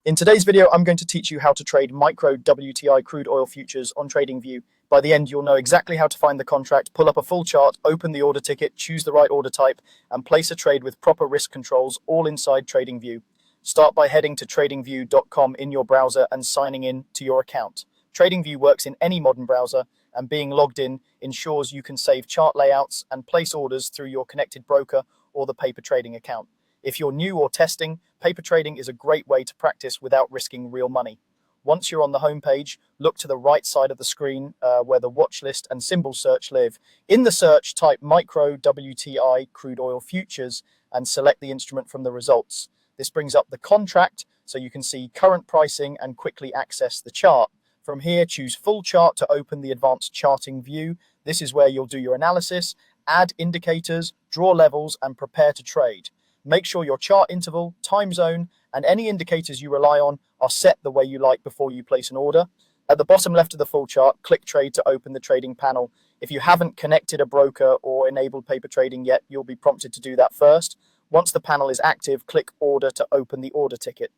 In today's video, I'm going to teach you how to trade Micro WTI Crude Oil futures on TradingView. By the end, you'll know exactly how to find the contract, pull up a full chart, open the order ticket, choose the right order type, and place a trade with proper risk controls all inside TradingView. Start by heading to tradingview.com in your browser and signing in to your account. TradingView works in any modern browser, and being logged in ensures you can save chart layouts and place orders through your connected broker or the paper trading account. If you're new or testing, paper trading is a great way to practice without risking real money. Once you're on the home page, look to the right side of the screen where the watch list and symbol search live. In the search, type Micro WTI Crude Oil Futures and select the instrument from the results. This brings up the contract so you can see current pricing and quickly access the chart. From here, choose Full Chart to open the advanced charting view. This is where you'll do your analysis, add indicators, draw levels, and prepare to trade. Make sure your chart interval, time zone, and any indicators you rely on are set the way you like before you place an order. At the bottom left of the full chart, click Trade to open the trading panel. If you haven't connected a broker or enabled paper trading yet, you'll be prompted to do that first. Once the panel is active, click Order to open the order ticket.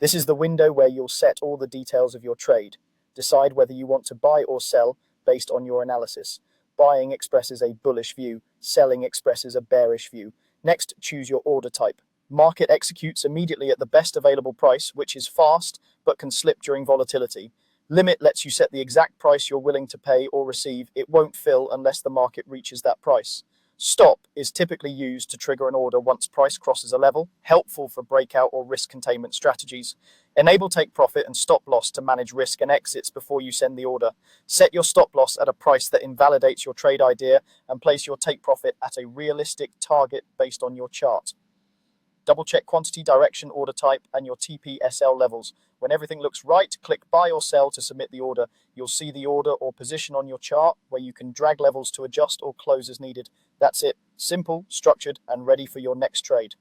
This is the window where you'll set all the details of your trade. Decide whether you want to buy or sell based on your analysis. Buying expresses a bullish view, selling expresses a bearish view. Next, choose your order type. Market executes immediately at the best available price, which is fast but can slip during volatility. Limit lets you set the exact price you're willing to pay or receive. It won't fill unless the market reaches that price. Stop is typically used to trigger an order once price crosses a level, helpful for breakout or risk containment strategies. Enable take profit and stop loss to manage risk and exits before you send the order. Set your stop loss at a price that invalidates your trade idea and place your take profit at a realistic target based on your chart. Double check quantity, direction, order type, and your TP/SL levels. When everything looks right, click buy or sell to submit the order. You'll see the order or position on your chart where you can drag levels to adjust or close as needed. That's it. Simple, structured, and ready for your next trade.